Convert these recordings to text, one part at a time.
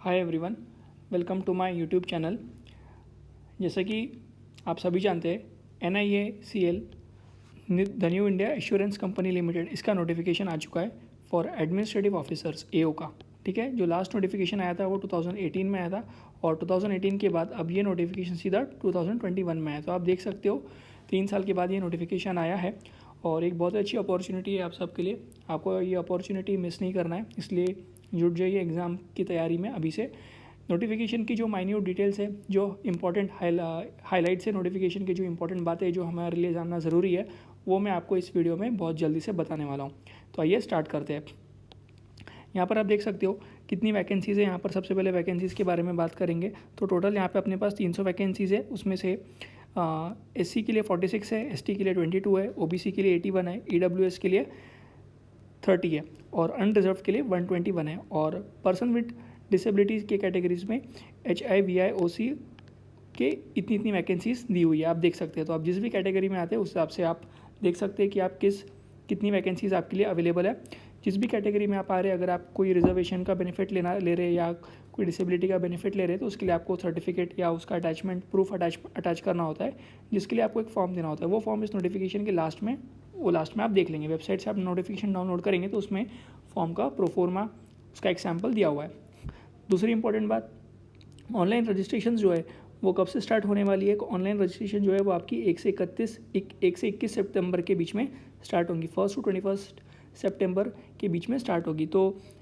Hi everyone, welcome to my YouTube channel. जैसा कि आप सभी जानते हैं NIACL the new India assurance company limited, इसका नोटिफिकेशन आ चुका है फॉर एडमिनिस्ट्रेटिव ऑफिसर्स AO का। ठीक है, जो लास्ट नोटिफिकेशन आया था वो 2018 में आया था और 2018 के बाद अब ये नोटिफिकेशन सीधा 2021 में आया। तो आप देख सकते हो 3 साल के बाद ये नोटिफिकेशन आया है और एक बहुत अच्छी अपॉर्चुनिटी है आप सबके लिए। आपको ये अपॉर्चुनिटी मिस नहीं करना है, इसलिए जुट जाइए एग्ज़ाम की तैयारी में अभी से। नोटिफिकेशन की जो माइन्यूट डिटेल्स है, जो इंपॉर्टेंट हाईलाइट्स है नोटिफिकेशन की, जो इंपॉर्टेंट बातें जो हमारे लिए जानना ज़रूरी है, वो मैं आपको इस वीडियो में बहुत जल्दी से बताने वाला हूँ। तो आइए स्टार्ट करते हैं। यहाँ पर आप देख सकते हो कितनी वैकेंसीज़ है। यहाँ पर सबसे पहले वैकेंसीज़ के बारे में बात करेंगे तो टोटल यहाँ पे अपने पास 300 वैकेंसीज़ है। उसमें से SC के लिए 46 है, ST के लिए 22 है, OBC के लिए 81 है, EWS के लिए 30 है और अनरिजर्व के लिए 121 है। और पर्सन विद डिसेबिलिटीज़ के कैटेगरीज में HIVI/OC के इतनी वैकेंसीज दी हुई है, आप देख सकते हैं। तो आप जिस भी कैटेगरी में आते हैं उस हिसाब से आप देख सकते हैं कि आप कितनी वैकेंसीज आपके लिए अवेलेबल है। जिस भी कैटेगरी में आप आ रहे हैं, अगर आप कोई रिजर्वेशन का बेनिफिट ले रहे हैं या कोई डिसेबिलिटी का बेनिफिट ले रहे हैं तो उसके लिए आपको सर्टिफिकेट या उसका अटैचमेंट प्रूफ अटैच करना होता है, जिसके लिए आपको एक फॉर्म देना होता है। वो फॉर्म इस नोटिफिकेशन के लास्ट में आप देख लेंगे। वेबसाइट से आप नोटिफिकेशन डाउनलोड करेंगे तो उसमें फॉर्म का प्रोफॉर्मा उसका एक सैम्पल दिया हुआ है। दूसरी इंपॉर्टेंट बात, ऑनलाइन रजिस्ट्रेशन जो है वो कब से स्टार्ट होने वाली है। ऑनलाइन रजिस्ट्रेशन जो है वो आपकी 1 से 21 सितंबर के बीच में स्टार्ट होंगी। 1 to 21 सितंबर के बीच में स्टार्ट होगी। तो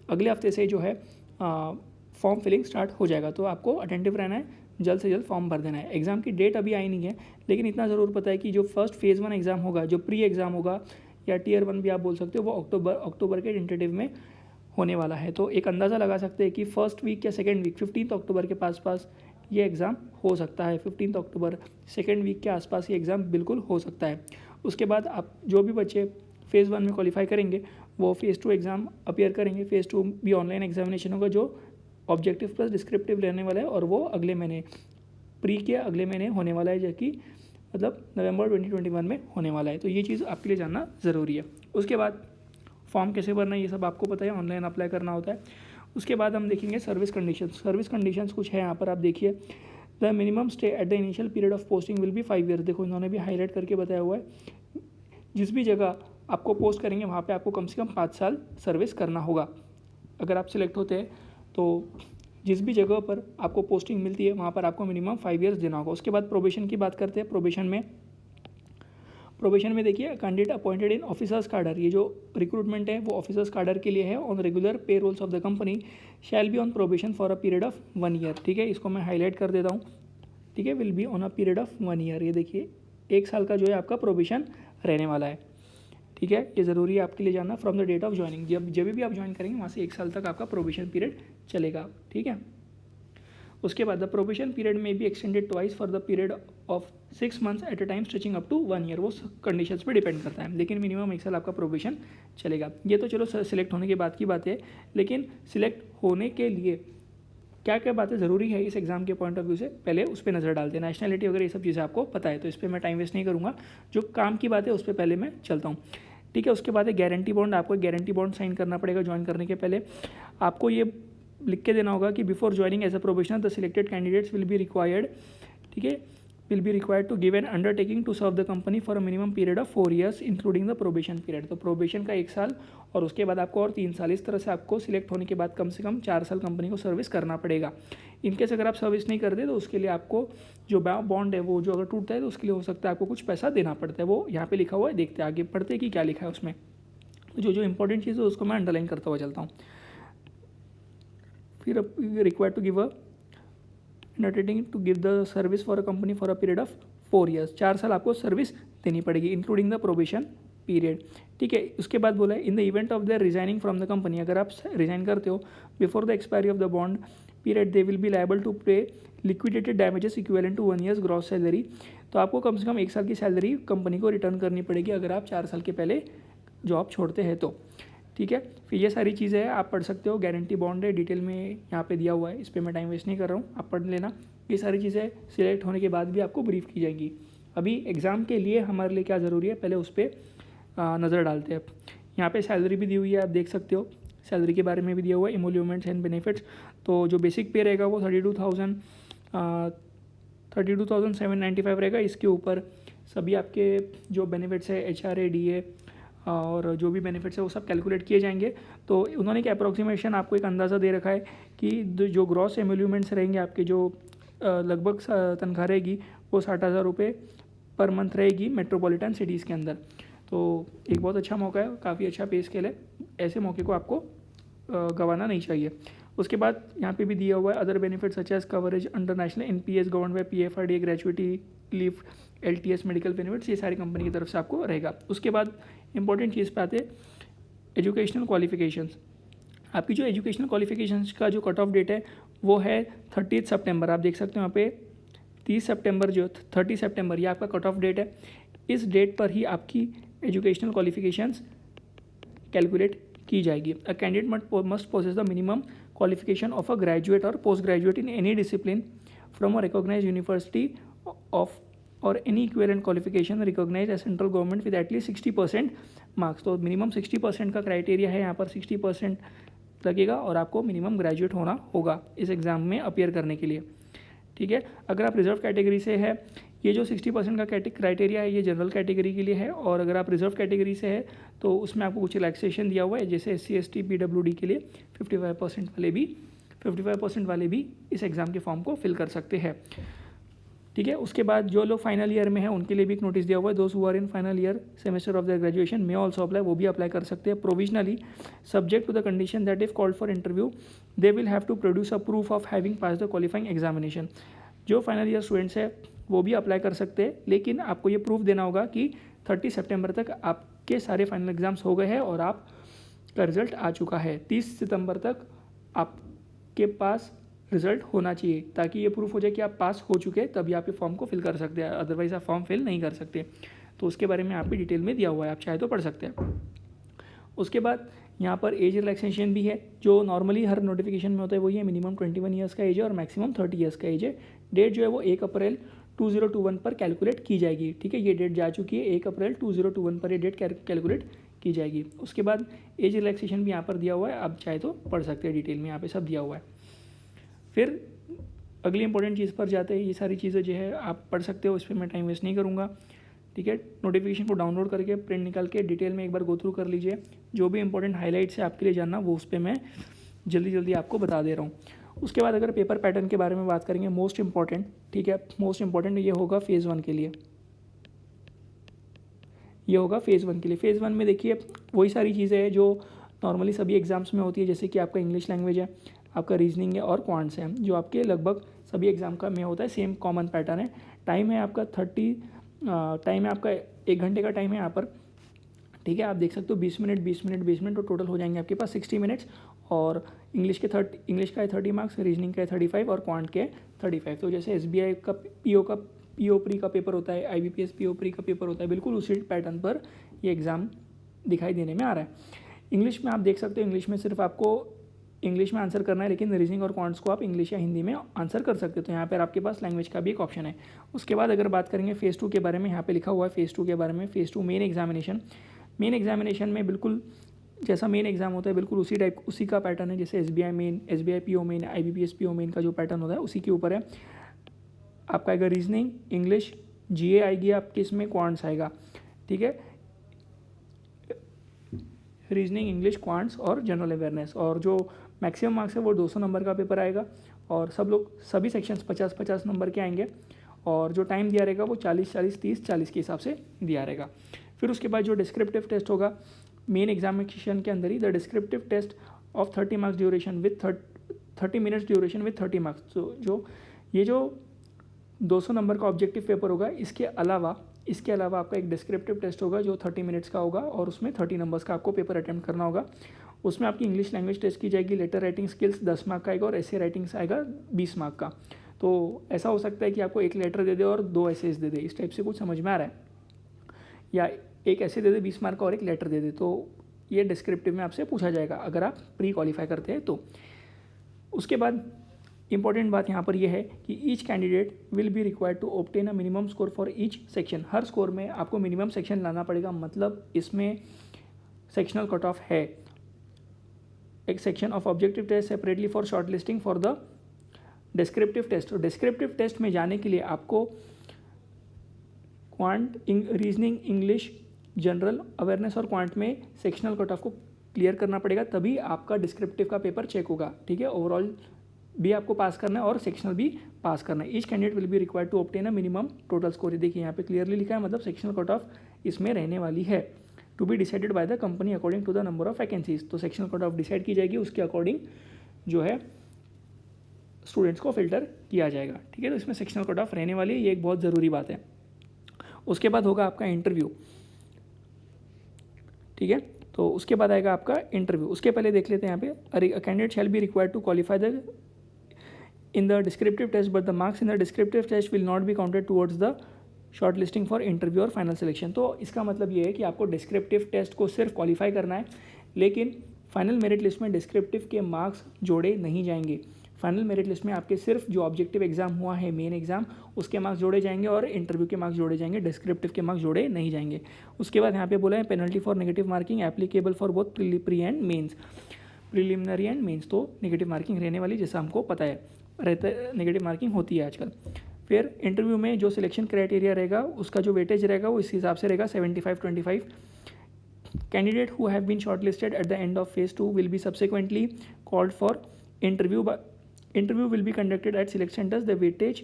अगले हफ्ते से जो है फॉर्म फिलिंग स्टार्ट हो जाएगा। तो आपको अटेंटिव रहना है, जल्द से जल्द फॉर्म भर देना है। एग्ज़ाम की डेट अभी आई नहीं है, लेकिन इतना ज़रूर पता है कि जो फर्स्ट फेज़ 1 एग्ज़ाम होगा, जो प्री एग्ज़ाम होगा या Tier 1 भी आप बोल सकते हो, वो अक्टूबर के टेंटेटिव में होने वाला है। तो एक अंदाज़ा लगा सकते हैं कि फर्स्ट वीक या सेकेंड वीक 15 अक्टूबर के पास ये एग्ज़ाम हो सकता है। 15 अक्टूबर सेकेंड वीक के आसपास ये एग्ज़ाम बिल्कुल हो सकता है। उसके बाद आप जो भी बच्चे फ़ेज़ 1 में क्वालिफाई करेंगे वो फ़ेज़ 2 एग्ज़ाम अपीयर करेंगे। फ़ेज़ 2 भी ऑनलाइन एग्जामिनेशन होगा, जो ऑब्जेक्टिव प्लस डिस्क्रिप्टिव लेने वाला है और वो अगले महीने प्री के अगले महीने होने वाला है, जो कि मतलब नवंबर 2021 में होने वाला है। तो ये चीज़ आपके लिए जानना ज़रूरी है। उसके बाद फॉर्म कैसे भरना है ये सब आपको पता है, ऑनलाइन अप्लाई करना होता है। उसके बाद हम देखेंगे सर्विस कंडीशंस कुछ है यहाँ पर, आप देखिए। The minimum stay at the initial period of posting will be 5 year. देखो इन्होंने भी हाईलाइट करके बताया हुआ है, जिस भी जगह आपको पोस्ट करेंगे वहाँ पे आपको कम से कम 5 साल सर्विस करना होगा। अगर आप सिलेक्ट होते हैं तो जिस भी जगह पर आपको पोस्टिंग मिलती है वहाँ पर आपको मिनिमम 5 ईयर्स देना होगा। उसके बाद प्रोबेशन की बात करते हैं। प्रोबेशन में देखिए, candidate appointed in officers cadre, ये जो रिक्रूटमेंट है वो ऑफिसर्स काडर के लिए है। On regular pay rolls of the company shall be on probation for a period of 1 year. ठीक है, इसको मैं हाईलाइट कर देता हूँ। ठीक है, will be on a period of 1 year. ये देखिए 1 साल का जो है आपका प्रोबेशन रहने वाला है। ठीक है, ये ज़रूरी है आपके लिए जानना। From the date of joining, जब भी आप ज्वाइन करेंगे वहाँ से 1 साल तक आपका प्रोबेशन पीरियड चलेगा। ठीक है, उसके बाद द प्रोबेशन पीरियड में be extended twice for the period of 6 months at a time stretching up to 1 year. वो कंडीशंस पे डिपेंड करता है, लेकिन मिनिमम 1 साल आपका प्रोबेशन चलेगा। ये तो चलो सिलेक्ट होने के बाद की बात है, लेकिन सिलेक्ट होने के लिए क्या क्या बातें ज़रूरी है इस एग्ज़ाम के पॉइंट ऑफ व्यू से, पहले उस पर नज़र डालते हैं। नेशनलिटी वगैरह ये सब चीज़ें आपको पता है, तो इस पर मैं टाइम वेस्ट नहीं करूँगा। जो काम की बात है उस पर पहले मैं चलता हूँ। ठीक है, उसके बाद है गारंटी बॉन्ड। आपको गारंटी बॉन्ड साइन करना पड़ेगा ज्वाइन करने के पहले। आपको ये लिख के देना होगा कि before joining as a probationer the selected candidates will be required, ठीक है, will be required to give an undertaking to serve the company for a minimum period of 4 years including the probation period. तो probation का 1 साल और उसके बाद आपको और 3 साल, इस तरह से आपको सिलेक्ट होने के बाद कम से कम 4 साल कंपनी को सर्विस करना पड़ेगा। इनकेस अगर आप सर्विस नहीं करते तो उसके लिए आपको जो बॉन्ड है वो जो अगर टूटता है तो उसके लिए हो सकता है आपको कुछ पैसा देना पड़ता है। वो यहाँ पे लिखा हुआ है, देखते हैं आगे पढ़ते हैं कि क्या लिखा है उसमें। तो जो इंपॉर्टेंट चीज़ है उसको मैं अंडरलाइन करता हुआ चलता हूँ। फिर required to give undertaking to give the service for a company for a period of 4 years. 4 साल आपको सर्विस देनी पड़ेगी इंक्लूडिंग द प्रोबेशन पीरियड। ठीक है, उसके बाद बोला है in the event of the resigning from the company, अगर आप रिजाइन करते हो before the expiry of the bond period they will be liable to pay liquidated damages equivalent to 1 years gross salary. तो आपको कम से कम 1 साल की सैलरी कंपनी को रिटर्न करनी पड़ेगी अगर आप 4 साल के पहले जॉब छोड़ते हैं तो। ठीक है, फिर ये सारी चीज़ें हैं, आप पढ़ सकते हो। गारंटी बॉन्ड है, डिटेल में यहाँ पे दिया हुआ है, इस पर मैं टाइम वेस्ट नहीं कर रहा हूँ, आप पढ़ लेना। ये सारी चीज़ें सिलेक्ट होने के बाद भी आपको ब्रीफ की जाएंगी। अभी एग्ज़ाम के लिए हमारे लिए क्या ज़रूरी है, पहले उस पर नज़र डालते हैं। यहाँ पे सैलरी भी दी हुई है, आप देख सकते हो। सैलरी के बारे में भी दिया हुआ है, इमोल्यूमेंट्स एंड बेनिफिट्स। तो जो बेसिक पे रहेगा वो 32,795 रहेगा। इसके ऊपर सभी आपके जो बेनिफिट्स है HRA DA और जो भी बेनिफिट्स है वो सब कैलकुलेट किए जाएंगे। तो उन्होंने एक अप्रोक्सीमेशन आपको एक अंदाज़ा दे रखा है कि जो ग्रॉस एम्यूल्यूमेंट्स रहेंगे आपके, जो लगभग तनख्वाह रहेगी वो 60,000 रुपये पर मंथ रहेगी मेट्रोपॉलिटन सिटीज़ के अंदर। तो एक बहुत अच्छा मौका है, काफ़ी अच्छा पे स्केल है, ऐसे मौके को आपको गंवाना नहीं चाहिए। उसके बाद यहाँ पे भी दिया हुआ है other benefit such as coverage under national NPS governed by PFRDA gratuity leave LTS medical benefits, ये सारी कंपनी की तरफ से आपको रहेगा। उसके बाद इंपॉर्टेंट चीज़ पे आते एजुकेशनल क्वालिफिकेशंस। आपकी जो एजुकेशनल क्वालिफिकेशंस का जो कट ऑफ डेट है वो है 30 सितंबर। आप देख सकते हो यहाँ पे 30 सितंबर, जो 30 सितंबर ये आपका कट ऑफ डेट है। इस डेट पर ही आपकी एजुकेशनल क्वालिफिकेशंस कैलकुलेट की जाएगी। A candidate must possess the minimum qualification of a graduate और post graduate in any discipline from a recognised university of और any equivalent qualification recognise as central government with at least 60% marks. तो minimum 60% का criteria है यहाँ पर, 60% लगेगा और आपको मिनिमम ग्रेजुएट होना होगा इस एग्ज़ाम में अपीयर करने के लिए। ठीक है, अगर आप रिजर्व कैटेगरी से है, ये जो 60% का क्राइटेरिया है ये जनरल कैटेगरी के लिए है, और अगर आप रिजर्व कैटेगरी से है तो उसमें आपको कुछ रिलैक्सेशन दिया हुआ है, जैसे SC ST PWD के लिए 55% वाले भी इस एग्ज़ाम के फॉर्म को फिल कर सकते हैं। ठीक है, उसके बाद जो लोग फाइनल ईयर में है उनके लिए भी एक नोटिस दिया हुआ है, दोस्त who are in final year semester of the graduation may also apply, वो भी अप्लाई कर सकते हैं provisionally subject to the condition that if called for interview they will have to produce a proof of having pass the qualifying examination. जो final year students है वो भी apply कर सकते हैं, लेकिन आपको ये प्रूफ देना होगा कि 30 सितंबर तक आपके सारे फाइनल एग्जाम्स हो गए हैं और आपका रिजल्ट आ चुका है। 30 सितंबर तक आपके पास रिजल्ट होना चाहिए, ताकि ये प्रूफ हो जाए कि आप पास हो चुके हैं, तभी आप ये फॉर्म को फिल कर सकते हैं, अदरवाइज आप फॉर्म फिल नहीं कर सकते। तो उसके बारे में आप भी डिटेल में दिया हुआ है, आप चाहे तो पढ़ सकते हैं। उसके बाद यहाँ पर एज रिलैक्सेशन भी है, जो नॉर्मली हर नोटिफिकेशन में होता है वही है, मिनिमम 21 ईयर्स का एज है और मैक्सिमम 30 ईयर्स का एज है। डेट जो है वो 1 अप्रैल 2021 पर कैलकुलेट की जाएगी। ठीक है, ये डेट जा चुकी है, 1 अप्रैल 2021 पर ये डेट कैलकुलेट की जाएगी। उसके बाद एज रिलैक्सेशन भी यहाँ पर दिया हुआ है, आप चाहे तो पढ़ सकते हैं डिटेल में, यहाँ पे सब दिया हुआ है। फिर अगली इंपॉर्टेंट चीज़ पर जाते हैं, ये सारी चीज़ें जो है आप पढ़ सकते हो, इस पर मैं टाइम वेस्ट नहीं करूँगा। ठीक है, नोटिफिकेशन को डाउनलोड करके प्रिंट निकाल के डिटेल में एक बार गो थ्रू कर लीजिए। जो भी इंपॉर्टेंट हाईलाइट्स है आपके लिए जानना, वो उस पर मैं जल्दी आपको बता दे रहा हूँ। उसके बाद अगर पेपर पैटर्न के बारे में बात करेंगे, मोस्ट इंपॉर्टेंट, ठीक है, मोस्ट इंपॉर्टेंट ये होगा फेज़ 1 के लिए, ये होगा फेज़ 1 के लिए। फेज़ 1 में देखिए वही सारी चीज़ें हैं जो नॉर्मली सभी एग्जाम्स में होती है, जैसे कि आपका इंग्लिश लैंग्वेज है, आपका रीजनिंग है और क्वांट्स है, जो आपके लगभग सभी एग्जाम का में होता है, सेम कॉमन पैटर्न है। टाइम है आपका 1 घंटे का टाइम है यहाँ पर। ठीक है, आप देख सकते हो 20 मिनट तो टोटल हो जाएंगे आपके पास 60 मिनट्स। और इंग्लिश का है 30 मार्क्स, रीजनिंग का है 35 और क्वांट के 35। तो जैसे SBI का PO प्री का पेपर होता है, IBPS PO प्री का पेपर होता है, बिल्कुल उसी पैटर्न पर ये एग्ज़ाम दिखाई देने में आ रहा है। इंग्लिश में आप देख सकते हो, इंग्लिश में सिर्फ आपको इंग्लिश में आंसर करना है, लेकिन रीजनिंग और क्वांट्स को आप इंग्लिश या हिंदी में आंसर कर सकते हो। तो यहाँ पर आपके पास लैंग्वेज का भी एक ऑप्शन है। उसके बाद अगर बात करेंगे फेज़ 2 के बारे में, यहाँ पे लिखा हुआ है फेज़ 2 के बारे में, फेज़ 2 मेन एग्जामिनेशन में बिल्कुल जैसा मेन एग्जाम होता है बिल्कुल उसी का पैटर्न है, जैसे SBI PO main, IBPS PO main का जो पैटर्न होता है उसी के ऊपर है। आपका आएगा रीजनिंग, इंग्लिश, GA आएगी आपके, इसमें क्वांट्स आएगा। ठीक है, रीजनिंग, इंग्लिश, क्वांट्स और जनरल अवेयरनेस, और जो मैक्सिमम मार्क्स है वो 200 नंबर का पेपर आएगा, और सभी सेक्शंस 50-50 नंबर के आएंगे, और जो टाइम दिया रहेगा वो 40-40-30-40 के हिसाब से दिया रहेगा। फिर उसके बाद जो डिस्क्रिप्टिव टेस्ट होगा मेन एग्जामिनेशन के अंदर ही, the descriptive test of 30 marks duration with 30 minutes duration with 30 marks. तो जो 200 नंबर का ऑब्जेक्टिव पेपर होगा, इसके अलावा आपका एक डिस्क्रिप्टिव टेस्ट होगा जो 30 मिनट्स का होगा, और उसमें 30 नंबर्स का आपको पेपर अटेम्प्ट करना होगा। उसमें आपकी इंग्लिश लैंग्वेज टेस्ट की जाएगी, लेटर राइटिंग स्किल्स 10 मार्क का आएगा, और ऐसे राइटिंग्स आएगा 20 मार्क का। तो ऐसा हो सकता है कि आपको एक लेटर दे दे और 2 एसेज दे दे, इस टाइप से कुछ समझ में आ रहा है, या एक ऐसे दे दे 20 मार्क का और एक लेटर दे दे। तो ये डिस्क्रिप्टिव में आपसे पूछा जाएगा अगर आप प्री क्वालिफाई करते हैं तो। उसके बाद इंपॉर्टेंट बात यहाँ पर यह है कि each candidate will be required to obtain a minimum score for each section. हर स्कोर में आपको मिनिमम सेक्शन लाना पड़ेगा, मतलब इसमें सेक्शनल कट ऑफ है। एक section of objective test separately for short listing for the descriptive test. तो डिस्क्रिप्टिव टेस्ट में जाने के लिए आपको quant, reasoning, English, general awareness और क्वांट में सेक्शनल कट ऑफ को क्लियर करना पड़ेगा, तभी आपका डिस्क्रिप्टिव का पेपर चेक होगा। ठीक है, ओवरऑल भी आपको पास करना है और सेक्शनल भी पास करना है। Each candidate will be required to obtain a minimum total score. देखिए यहाँ पे क्लियरली लिखा है, मतलब सेक्शनल कट ऑफ इसमें रहने वाली है। To be decided by the company according to the number of vacancies. तो सेक्शनल कट ऑफ डिसाइड की जाएगी, उसके अकॉर्डिंग जो है स्टूडेंट्स को फिल्टर किया जाएगा। ठीक है, तो इसमें सेक्शनल कट ऑफ रहने वाली है, ये एक बहुत ज़रूरी बात है। उसके बाद होगा आपका इंटरव्यू। ठीक है, तो उसके बाद आएगा आपका इंटरव्यू। उसके पहले देख लेते हैं यहाँ पे, candidate shall be required to qualify the in the descriptive test but the marks in the descriptive test will not be counted towards the short listing for interview और फाइनल सिलेक्शन। तो इसका मतलब ये है कि आपको डिस्क्रिप्टिव टेस्ट को सिर्फ क्वालिफाई करना है, लेकिन फाइनल मेरिट लिस्ट में डिस्क्रिप्टिव के मार्क्स जोड़े नहीं जाएंगे। फाइनल मेरिट लिस्ट में आपके सिर्फ जो ऑब्जेक्टिव एग्जाम हुआ है, मेन एग्जाम, उसके मार्क्स जोड़े जाएंगे और इंटरव्यू के मार्क्स जोड़े जाएंगे, डिस्क्रिप्टिव के मार्क्स जोड़े नहीं जाएंगे। उसके बाद यहाँ पे बोला है penalty for negative marking applicable for both pre and mains, preliminary and mains. तो नेगेटिव मार्किंग रहने वाली, जैसा हमको पता है नेगेटिव मार्किंग होती है आजकल। फिर इंटरव्यू में जो सिलेक्शन क्राइटेरिया रहेगा, उसका जो वेटेज रहेगा वो इस हिसाब से रहेगा 75-25। Candidate who have been shortlisted at the end of phase 2 will be subsequently called for interview. Interview will be conducted at select centers. The weightage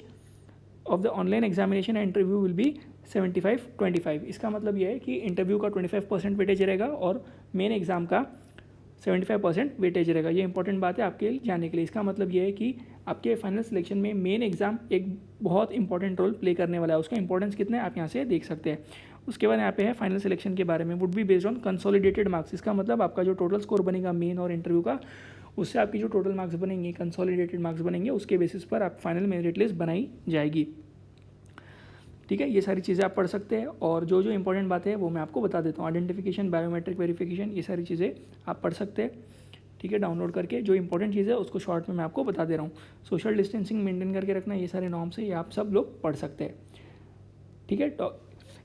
of the online examination and interview will be 75-25। इसका मतलब यह है कि interview का 25% weightage रहेगा और main exam का 75% weightage रहेगा। ये इंपॉर्टेंट बात है आपके जानने के लिए। इसका मतलब ये है कि आपके फाइनल सिलेक्शन में मेन एग्जाम एक बहुत इंपॉर्टेंट रोल प्ले करने वाला है। उसका इंपॉर्टेंस कितना है आप यहाँ से देख सकते हैं। उसके बाद यहाँ पे है फाइनल सिलेक्शन के बारे में, would be based on consolidated marks. इसका मतलब आपका जो टोटल स्कोर बनेगा मेन और इंटरव्यू का, उससे आपकी जो टोटल मार्क्स बनेंगे, कंसोलिडेटेड मार्क्स बनेंगे, उसके बेसिस पर आप फाइनल मेरिट लिस्ट बनाई जाएगी। ठीक है, ये सारी चीज़ें आप पढ़ सकते हैं और जो जो इंपॉर्टेंट बातें हैं वो मैं आपको बता देता हूँ। आइडेंटिफिकेशन, बायोमेट्रिक वेरिफिकेशन, ये सारी चीज़ें आप पढ़ सकते हैं। ठीक है, डाउनलोड करके जो इंपॉर्टेंट चीज़ है उसको शॉर्ट में मैं आपको बता दे रहा हूँ। सोशल डिस्टेंसिंग मेंटेन करके रखना, ये सारे नॉर्म्स है, ये आप सब लोग पढ़ सकते हैं। ठीक है,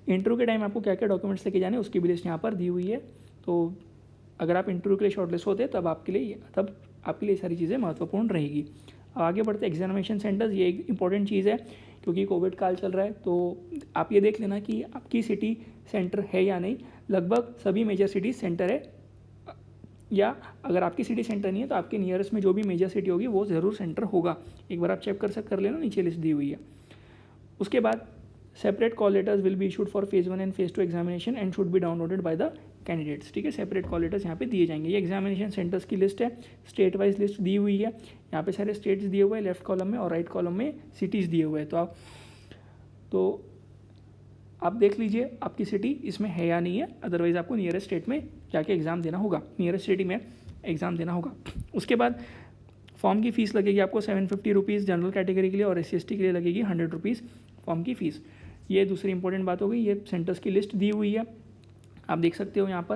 इंटरव्यू के टाइम आपको क्या क्या डॉक्यूमेंट्स लेके जाने उसकी भी लिस्ट यहाँ पर दी हुई है। तो अगर आप इंटरव्यू के लिए शॉर्टलिस्ट होते हैं तब आपके लिए सारी चीज़ें महत्वपूर्ण रहेगी। अब आगे बढ़ते एग्जामिनेशन सेंटर्स। ये एक इंपॉर्टेंट चीज़ है क्योंकि कोविड काल चल रहा है, तो आप ये देख लेना कि आपकी सिटी सेंटर है या नहीं। लगभग सभी मेजर सिटी सेंटर है, या अगर आपकी सिटी सेंटर नहीं है तो आपके नियरेस्ट में जो भी मेजर सिटी होगी वो ज़रूर सेंटर होगा। एक बार आप चेक कर लेना, नीचे लिस्ट दी हुई है। उसके बाद separate call letters will be issued for phase 1 and phase 2 examination and should be downloaded by the candidates. ठीक है, सेपरेट कॉल लेटर्स यहाँ पे दिए जाएंगे। ये एग्जामिनेशन सेंटर्स की लिस्ट है, स्टेट वाइज लिस्ट दी हुई है। यहाँ पे सारे स्टेट्स दिए हुए हैं लेफ्ट कॉलम में और राइट कॉलम में सिटीज़ दिए हुए हैं। तो आप देख लीजिए आपकी सिटी इसमें है या नहीं है, अदरवाइज आपको नियरेस्ट स्टेट में जाके एग्ज़ाम देना होगा, नियरेस्ट सिटी में एग्ज़ाम देना होगा। उसके बाद फॉर्म की फ़ीस लगेगी आपको 750 रुपीज़ जनरल कैटेगरी के लिए, और SC/ST के लिए लगेगी 100 रुपीज़ फॉर्म की फ़ीस। ये दूसरी इंपॉर्टेंट बात हो गई। ये सेंटर्स की लिस्ट दी हुई है, आप देख सकते हो यहाँ पर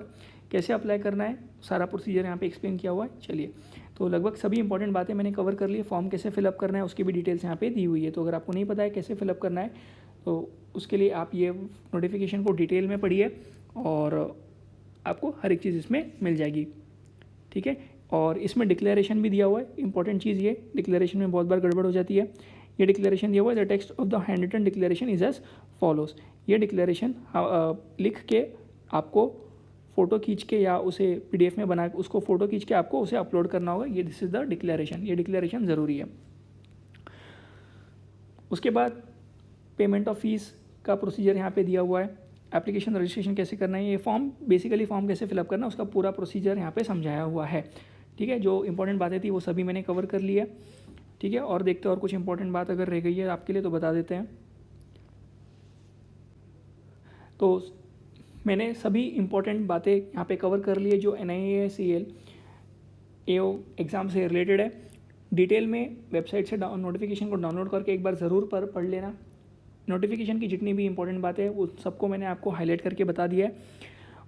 कैसे अप्लाई करना है, सारा प्रोसीजर यहाँ पे एक्सप्लेन किया हुआ है। चलिए, तो लगभग सभी इंपॉर्टेंट बातें मैंने कवर कर ली। फॉर्म कैसे फिलअप करना है उसकी भी डिटेल्स यहाँ पे दी हुई है। तो अगर आपको नहीं पता है कैसे फिलअप करना है तो उसके लिए आप ये नोटिफिकेशन को डिटेल में पढ़िए और आपको हर एक चीज़ इसमें मिल जाएगी। ठीक है, और इसमें डिक्लेरेशन भी दिया हुआ है। इंपॉर्टेंट चीज़ ये, डिक्लेरेशन में बहुत बार गड़बड़ हो जाती है। ये डिक्लेरेशन दिया हुआ है, the text of the hand written declaration is as follows. ये डिक्लेरेशन लिख के आपको फ़ोटो खींच के या उसे PDF में बना के उसको फ़ोटो खींच के आपको उसे अपलोड करना होगा। ये दिस इज़ द डिक्लेरेशन, ये डिक्लेरेशन ज़रूरी है। उसके बाद पेमेंट ऑफ फीस का प्रोसीजर यहाँ पे दिया हुआ है। एप्लीकेशन रजिस्ट्रेशन कैसे करना है, ये फॉर्म फॉर्म कैसे फिलअप करना है उसका पूरा प्रोसीजर यहाँ पे समझाया हुआ है। ठीक है, जो इंपॉर्टेंट बातें थी वो सभी मैंने कवर कर ली है। ठीक है, और देखते हैं और कुछ इंपॉर्टेंट बात अगर रह गई है आपके लिए तो बता देते हैं। तो मैंने सभी इंपॉर्टेंट बातें यहाँ पे कवर कर ली है जो NIACL AO एग्ज़ाम से रिलेटेड है। डिटेल में वेबसाइट से नोटिफिकेशन को डाउनलोड करके एक बार ज़रूर पढ़ लेना। नोटिफिकेशन की जितनी भी इंपॉर्टेंट बातें हैं वो सबको मैंने आपको हाईलाइट करके बता दिया है।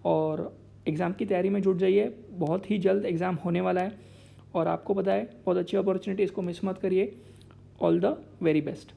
और एग्ज़ाम की तैयारी में जुट जाइए, बहुत ही जल्द एग्ज़ाम होने वाला है और आपको पता है बहुत अच्छी अपॉर्चुनिटी, इसको मिस मत करिए। All the very best.